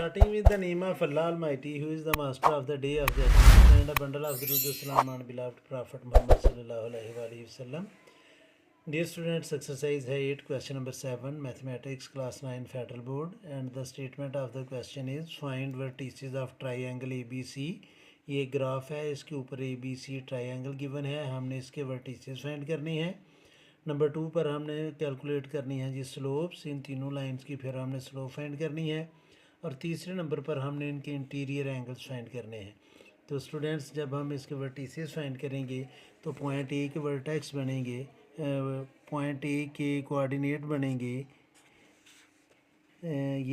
Starting with the name of Allah Almighty, who is the master of the day of judgment, and a bundle of Durud Salam on beloved Prophet Muhammad sallallahu alaihi wasallam. Dear students, exercise है 8, question number 7, mathematics class 9 federal board, and the statement of the question is find vertices of triangle ABC. ये graph है, इसके ऊपर ABC triangle given है, हमने इसके vertices find करनी है। नंबर 2 पर हमने कैलकुलेट करनी है जी स्लोप्स, इन तीनों लाइंस की फिर हमने स्लोप फाइंड करनी है। और तीसरे नंबर पर हमने इनके इंटीरियर एंगल्स फाइंड करने हैं। तो स्टूडेंट्स, जब हम इसके वर्टिसेस फाइंड करेंगे तो पॉइंट ए के वर्टेक्स बनेंगे, पॉइंट ए के कोऑर्डिनेट बनेंगे,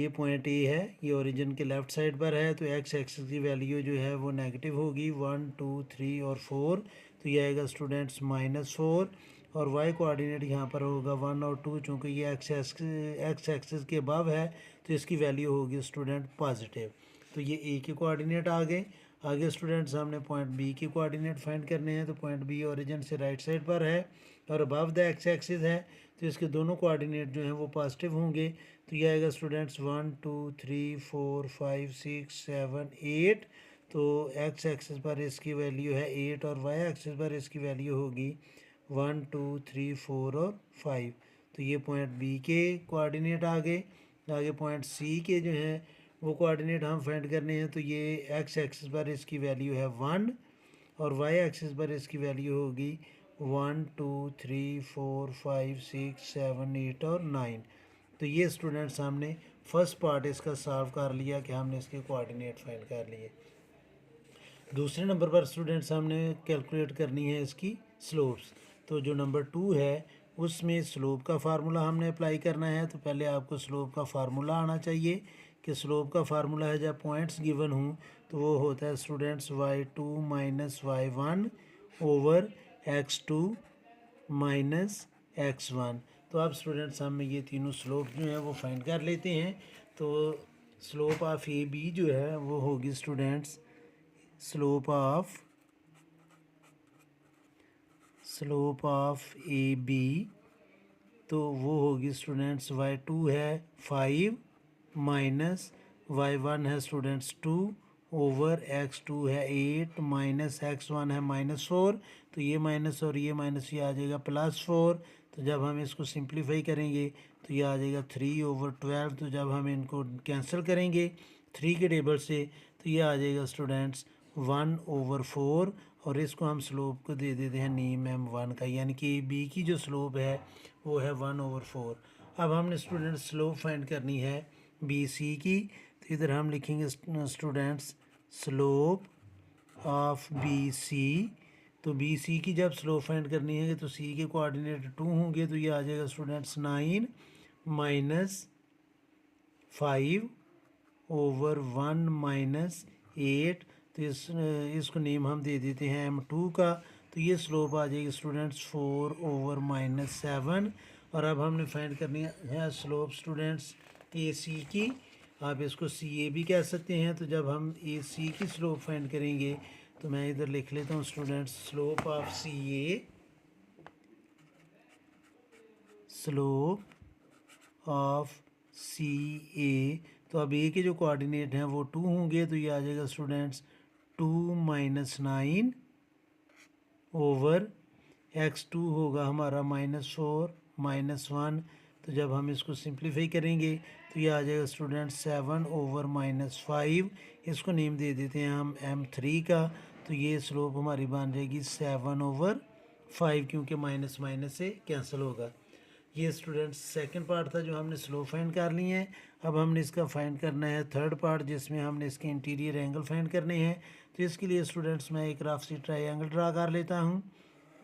ये पॉइंट ए है, ये ओरिजिन के लेफ़्ट साइड पर है, तो एक्स एक्सिस की वैल्यू जो है वो नेगेटिव होगी 1 2 3 और 4, तो ये आएगा स्टूडेंट्स -4। और वाई कोऑर्डिनेट यहाँ पर होगा 1 और 2, चूँकि ये एक्स एक्सिस के अबव है तो इसकी वैल्यू होगी स्टूडेंट पॉजिटिव। तो ये ए के कोऑर्डिनेट आ गए। आगे स्टूडेंट्स हमने पॉइंट बी के कोऑर्डिनेट फाइंड करने हैं, तो पॉइंट बी ओरिजिन से राइट साइड पर है और अबव द एक्स एक्सिस है, तो इसके दोनों कोऑर्डिनेट जो हैं वो पॉजिटिव होंगे। तो ये आएगा स्टूडेंट्स 1 2 3 4 5 6 7 8, तो एक्स एक्सिस पर इसकी वैल्यू है 8 और वाई एक्सिस पर इसकी वैल्यू होगी 1 2 3 4 और 5। तो ये पॉइंट बी के कोऑर्डिनेट आ गए। आगे पॉइंट सी के जो हैं वो कोऑर्डिनेट हम फाइंड करने हैं, तो ये एक्स एक्सिस पर इसकी वैल्यू है 1 और वाई एक्सिस पर इसकी वैल्यू होगी 1 2 3 4 5 6 7 8 और 9। तो ये स्टूडेंट्स हमने फर्स्ट पार्ट इसका सॉल्व कर लिया कि हमने इसके कोऑर्डिनेट फाइंड कर लिए। दूसरे नंबर पर स्टूडेंट्स हमने कैलकुलेट करनी है इसकी स्लोप्स। तो जो नंबर 2 है उसमें स्लोप का फार्मूला हमने अप्लाई करना है। तो पहले आपको स्लोप का फार्मूला आना चाहिए कि स्लोप का फार्मूला है जब पॉइंट्स गिवन हूँ तो वो होता है students y2 minus y1 over x2 minus x1। तो अब स्टूडेंट्स हम ये तीनों स्लोप जो हैं वो फाइंड कर लेते हैं। तो स्लोप ऑफ ए बी जो है वो होगी students slope of A B, तो वो होगी स्टूडेंट्स y2 है 5 माइनस y1 है स्टूडेंट्स 2 ओवर x2 है 8 माइनस x1 है -4, तो ये माइनस और ये माइनस ये आ जाएगा +4। तो जब हम इसको सिंप्लीफाई करेंगे तो ये आ जाएगा 3 ओवर 12। तो जब हम इनको कैंसिल करेंगे 3 के टेबल से तो ये आ जाएगा स्टूडेंट्स 1 ओवर 4, और इसको हम स्लोप को दे देते हैं नेम m1 का, यानी कि बी की जो स्लोप है वो है 1 ओवर 4। अब हमने स्टूडेंट्स स्लोप फाइंड करनी है बी सी की, तो इधर हम लिखेंगे students slope of B C. तो बी सी की जब स्लोप फाइंड करनी है तो सी के कोऑर्डिनेट 2 होंगे, तो ये आ जाएगा स्टूडेंट्स 9 माइनस 5 ओवर 1 माइनस 8। तो इसको नेम हम दे देते हैं m2 का, तो ये स्लोप आ जाएगी स्टूडेंट्स 4 ओवर -7। और अब हमने फाइंड करनी है स्लोप स्टूडेंट्स ए सी की, आप इसको सी ए भी कह सकते हैं। तो जब हम ए सी की स्लोप फाइंड करेंगे तो मैं इधर लिख लेता हूँ students slope of C A, slope of C A. तो अब ए के जो कोऑर्डिनेट हैं वो 2 होंगे, तो ये आ जाएगा स्टूडेंट्स 2 माइनस 9 ओवर x2 होगा हमारा -4 -1। तो जब हम इसको सिंप्लीफाई करेंगे तो ये आ जाएगा स्टूडेंट्स 7 ओवर -5, इसको नेम दे देते हैं हम m3 का। तो ये स्लोप हमारी बन जाएगी 7 ओवर 5, क्योंकि माइनस माइनस से कैंसिल होगा। ये स्टूडेंट्स सेकंड पार्ट था जो हमने स्लोप फाइंड कर लिए हैं। अब हमने इसका फाइंड करना है थर्ड पार्ट, जिसमें हमने इसके इंटीरियर एंगल फाइंड करने हैं। तो इसके लिए स्टूडेंट्स मैं एक रफ सी ट्रायंगल ड्रा कर लेता हूँ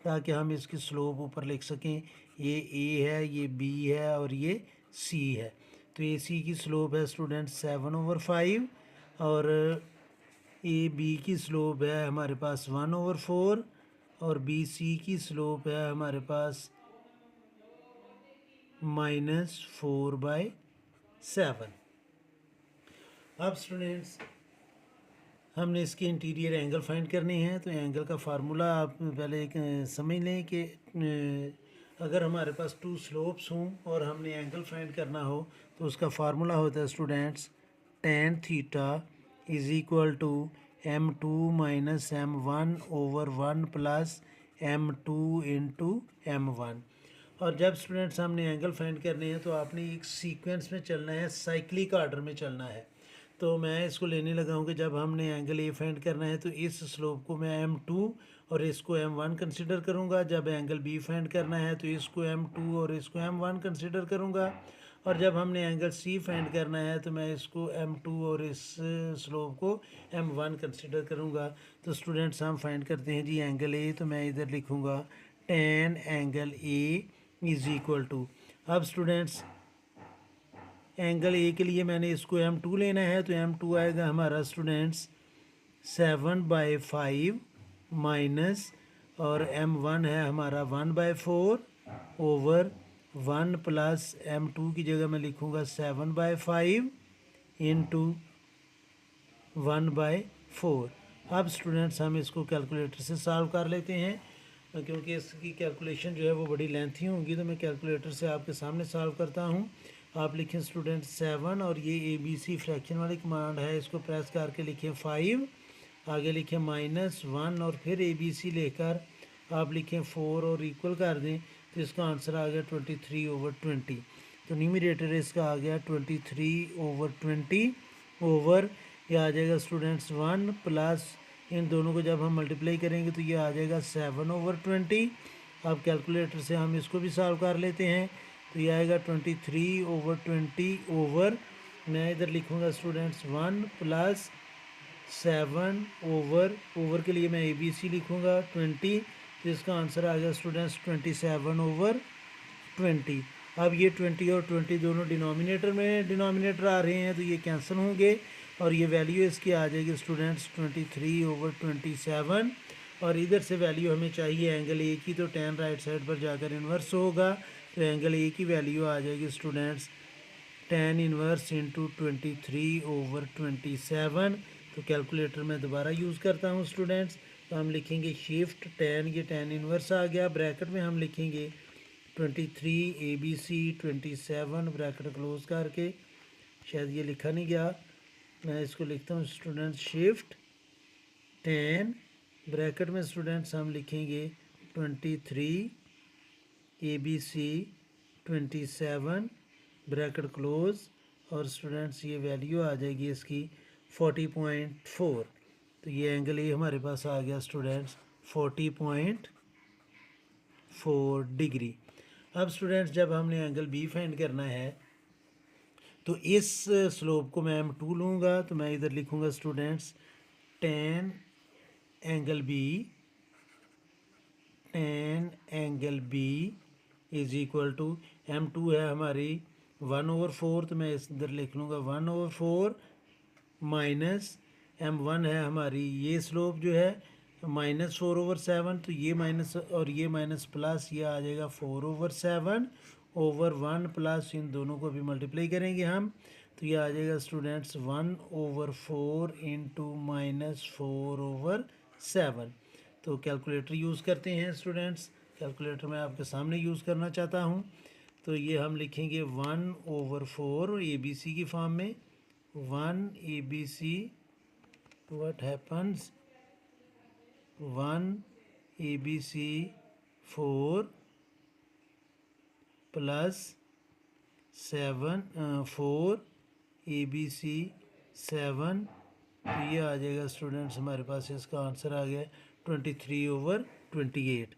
ताकि हम इसकी स्लोप ऊपर लिख सकें। ये ए है, ये बी है और ये सी है। तो ए सी की स्लोप है स्टूडेंट्स 7 ओवर 5 और ए बी की स्लोप है हमारे पास 1 ओवर 4 और बी सी की स्लोप है हमारे पास -4/7। अब स्टूडेंट्स हमने इसके इंटीरियर एंगल फाइंड करने हैं। तो एंगल का फार्मूला आप पहले एक समझ लें कि अगर हमारे पास 2 स्लोप्स हों और हमने एंगल फाइंड करना हो तो उसका फार्मूला होता है students tan theta is equal to m2 minus m1 over 1 plus m2 into m1। और जब स्टूडेंट्स हमने एंगल फाइंड करने हैं तो आपने एक सीक्वेंस में चलना है, साइक्लिक आर्डर में चलना है। तो मैं इसको लेने लगा हूँ कि जब हमने एंगल ए फाइंड करना है तो इस स्लोप को मैं m2 और इसको m1 कंसिडर करूँगा। जब एंगल बी फाइंड करना है तो इसको m2 और इसको m1 कंसिडर करूँगा। और जब हमने एंगल सी फाइंड करना है तो मैं इसको m2 और इस स्लोप को m1 कंसिडर करूँगा। तो स्टूडेंट्स हम फाइंड करते हैं जी एंगल ए। तो मैं इधर लिखूँगा tan angle A is equal to, अब स्टूडेंट्स एंगल ए के लिए मैंने इसको m2 लेना है तो m2 आएगा हमारा स्टूडेंट्स 7/5 माइनस, और m1 है हमारा 1/4 ओवर 1 प्लस m2 की जगह मैं लिखूँगा 7/5 इंटू 1/4। अब स्टूडेंट्स हम इसको कैलकुलेटर से सॉल्व कर लेते हैं, क्योंकि इसकी कैलकुलेशन जो है वो बड़ी लेंथी होंगी। तो मैं कैलकुलेटर से आपके सामने सॉल्व करता हूँ। आप लिखें स्टूडेंट 7 और ये ABC फ्रैक्शन वाली कमांड है, इसको प्रेस करके लिखें 5, आगे लिखें -1 और फिर ABC लेकर आप लिखें 4 और इक्वल कर दें। तो इसका आंसर आ गया 23/20। तो न्यूमरेटर इसका आ गया 23/20 ओवर, ये आ जाएगा स्टूडेंट्स 1 प्लस, इन दोनों को जब हम मल्टीप्लाई करेंगे तो ये आ जाएगा 7/20। अब कैलकुलेटर से हम इसको भी सॉल्व कर लेते हैं। तो ये आएगा 23/20 ओवर, मैं इधर लिखूँगा स्टूडेंट्स 1 प्लस 7 ओवर के लिए मैं ABC लिखूँगा 20। तो इसका आंसर आ गया स्टूडेंट्स 27/20। अब ये 20 और 20 दोनों डिनोमिनेटर आ रहे हैं तो ये कैंसिल होंगे और ये वैल्यू इसकी आ जाएगी स्टूडेंट्स 23/27। और इधर से वैल्यू हमें चाहिए एंगल ए की, तो tan राइट साइड पर जाकर इन्वर्स होगा। तो एंगल ए की वैल्यू आ जाएगी स्टूडेंट्स tan इन्वर्स इंटू 23/27। तो कैलकुलेटर में दोबारा यूज़ करता हूँ स्टूडेंट्स। तो हम लिखेंगे शिफ्ट tan, ये tan इन्वर्स आ गया, ब्रैकेट में हम लिखेंगे 23 ABC 27 ब्रैकेट क्लोज करके, शायद ये लिखा नहीं गया, मैं इसको लिखता हूँ स्टूडेंट्स शिफ्ट tan, ब्रैकेट में स्टूडेंट्स हम लिखेंगे 23 ABC 27 ब्रैकेट क्लोज, और स्टूडेंट्स ये वैल्यू आ जाएगी इसकी 40.4। तो ये एंगल ए हमारे पास आ गया स्टूडेंट्स 40.4 डिग्री। अब स्टूडेंट्स जब हमने एंगल बी फाइंड करना है तो इस स्लोप को मैं m2 लूँगा। तो मैं इधर लिखूँगा students tan angle B is equal to m2 है हमारी 1/4, तो मैं इधर लिख लूँगा 1/4 माइनस m1 है हमारी ये स्लोप जो है -4/7, तो ये माइनस और ये माइनस प्लस, ये आ जाएगा 4/7 ओवर 1 प्लस, इन दोनों को भी मल्टीप्लाई करेंगे हम। तो ये आ जाएगा स्टूडेंट्स 1/4 इंटू -4/7। तो कैलकुलेटर यूज़ करते हैं स्टूडेंट्स, कैलकुलेटर मैं आपके सामने यूज़ करना चाहता हूँ। तो ये हम लिखेंगे 1/4 ABC की फॉर्म में, 1 ABC, what happens 1 ABC 4 plus 4 ABC 7। तो ये आ जाएगा स्टूडेंट्स हमारे पास, इसका आंसर आ गया 23/28।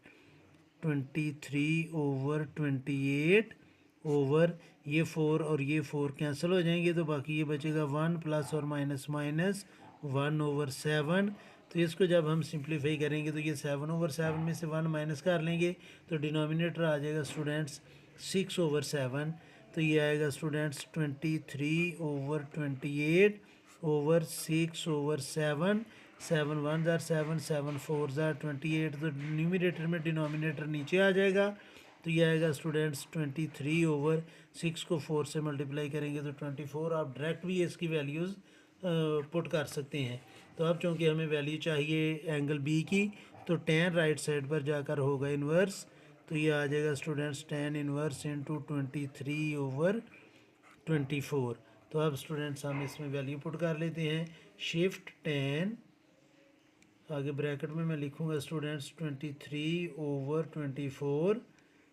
23/28 ओवर ये 4 और ये 4 कैंसिल हो जाएंगे, तो बाकी ये बचेगा 1 प्लस और माइनस 1/7। तो इसको जब हम सिंप्लीफाई करेंगे तो ये 7/7 में से 1 माइनस कर लेंगे, तो डिनोमिनेटर आ जाएगा स्टूडेंट्स 6/7। तो ये आएगा स्टूडेंट्स 23/28 ओवर 6/7। 7 1 ज़ार 7, 7 4 ज़ार 28, तो न्यूमरेटर में डिनोमिनेटर नीचे आ जाएगा। तो ये आएगा स्टूडेंट्स 23/6 को 4 से मल्टीप्लाई करेंगे तो 24। आप डायरेक्ट भी इसकी वैल्यूज़ पुट कर सकते हैं। तो अब चूँकि हमें वैल्यू चाहिए एंगल बी की, तो tan राइट साइड पर जाकर होगा इन्वर्स। तो ये आ जाएगा स्टूडेंट्स tan इन्वर्स इंटू 23/24। तो अब स्टूडेंट्स हम इसमें वैल्यू पुट कर लेते हैं। शिफ्ट 10, आगे ब्रैकेट में मैं लिखूँगा स्टूडेंट्स 23/24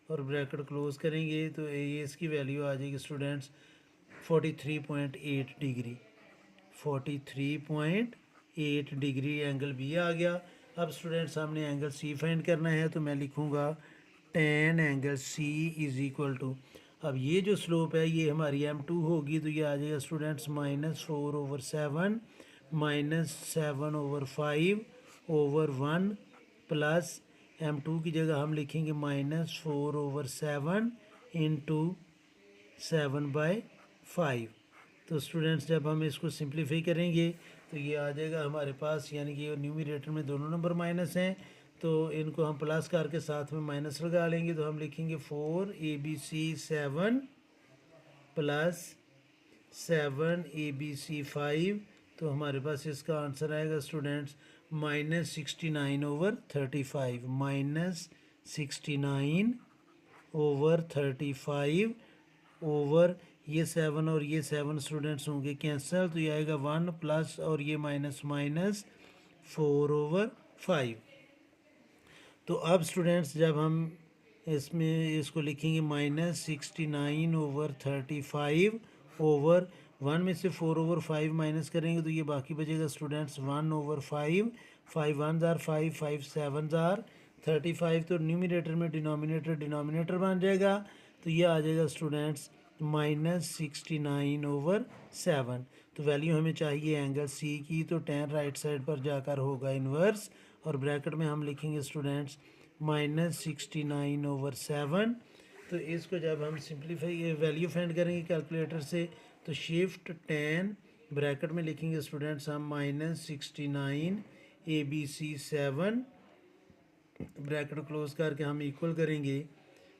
और ब्रैकेट क्लोज करेंगे तो ये इसकी वैल्यू आ जाएगी students 43.8 degree. 43.8 degree angle B आ गया। अब स्टूडेंट्स हमने एंगल सी फाइंड करना है, तो मैं लिखूँगा tan angle C is equal to, अब ये जो स्लोप है ये हमारी m2 होगी, तो ये आ जाएगा स्टूडेंट्स -4/7 -7/5 ओवर 1 प्लस m2 की जगह हम लिखेंगे -4/7 इंटू 7/5। तो स्टूडेंट्स जब हम इसको सिंप्लीफाई करेंगे तो ये आ जाएगा हमारे पास, यानी कि न्यूमरेटर में दोनों नंबर माइनस हैं, तो इनको हम प्लस करके साथ में माइनस लगा लेंगे, तो हम लिखेंगे 4ABC 7 प्लस 7ABC 5, तो हमारे पास इसका आंसर आएगा स्टूडेंट्स -69/35, -69/35 ओवर ये 7 और ये 7 स्टूडेंट्स होंगे कैंसिल, तो ये आएगा 1 प्लस और ये माइनस माइनस 4/5। तो अब स्टूडेंट्स जब हम इसमें इसको लिखेंगे -69/35 ओवर 1 में से 4/5 माइनस करेंगे तो ये बाकी बचेगा स्टूडेंट्स 1/5, 5 1 जार 5, 5 7 जार 35, तो न्यूमरेटर में डिनोमिनेटर बन जाएगा, तो ये आ जाएगा स्टूडेंट्स -69/7। तो वैल्यू हमें चाहिए एंगल सी की, तो tan राइट साइड पर जाकर होगा इन्वर्स, और ब्रैकेट में हम लिखेंगे स्टूडेंट्स -69/7। तो इसको जब हम सिंप्लीफाई वैल्यू फाइंड करेंगे कैलकुलेटर से, तो शिफ्ट 10 ब्रैकेट में लिखेंगे स्टूडेंट्स हम -69 ABC 7, ब्रैकेट क्लोज करके हम इक्वल करेंगे,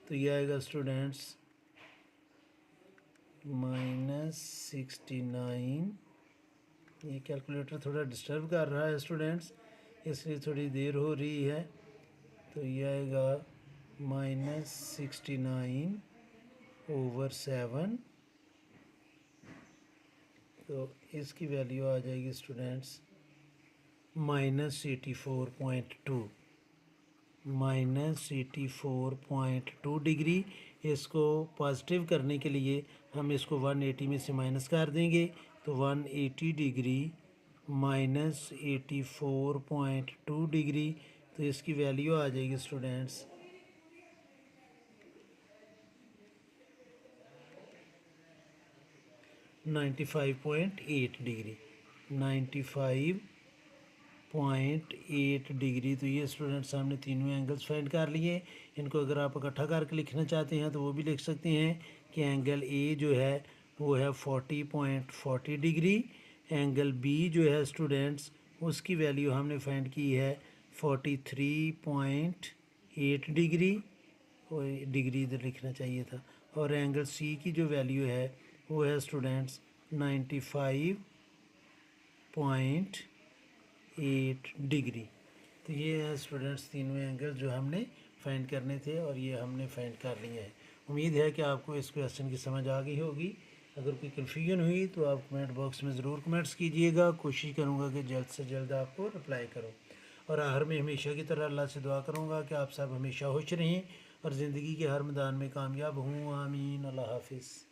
तो ये आएगा स्टूडेंट्स -69, ये कैलकुलेटर थोड़ा डिस्टर्ब कर रहा है स्टूडेंट्स, इसलिए थोड़ी देर हो रही है, तो ये आएगा -69/7, तो इसकी वैल्यू आ जाएगी स्टूडेंट्स -84.2 डिग्री। इसको पॉजिटिव करने के लिए हम इसको 180 में से माइनस कर देंगे, तो 180 डिग्री -84.2 डिग्री, तो इसकी वैल्यू आ जाएगी स्टूडेंट्स 95.8 डिग्री, 95.8 डिग्री। तो ये स्टूडेंट्स हमने तीनों एंगल्स फाइंड कर लिए। इनको अगर आप इकट्ठा करके लिखना चाहते हैं तो वो भी लिख सकते हैं कि एंगल ए जो है वो है 40.40 डिग्री, एंगल बी जो है स्टूडेंट्स उसकी वैल्यू हमने फाइंड की है 43.8 डिग्री, और डिग्री इधर लिखना चाहिए था, और एंगल सी की जो वैल्यू है वो है स्टूडेंट्स 95.8 डिग्री। तो ये है स्टूडेंट्स तीनों एंगल जो हमने फाइंड करने थे, और ये हमने फाइंड कर लिए हैं। उम्मीद है कि आपको इस क्वेश्चन की समझ आ गई होगी। अगर कोई कन्फ्यूजन हुई तो आप कमेंट बॉक्स में ज़रूर कमेंट्स कीजिएगा, कोशिश करूँगा कि जल्द से जल्द आपको रिप्लाई करूँ। और आखिर में हमेशा की तरह अल्लाह से दुआ करूँगा कि आप सब हमेशा खुश रहें और ज़िंदगी के हर मैदान में कामयाब हों। आमीन। अल्लाह हाफिज़।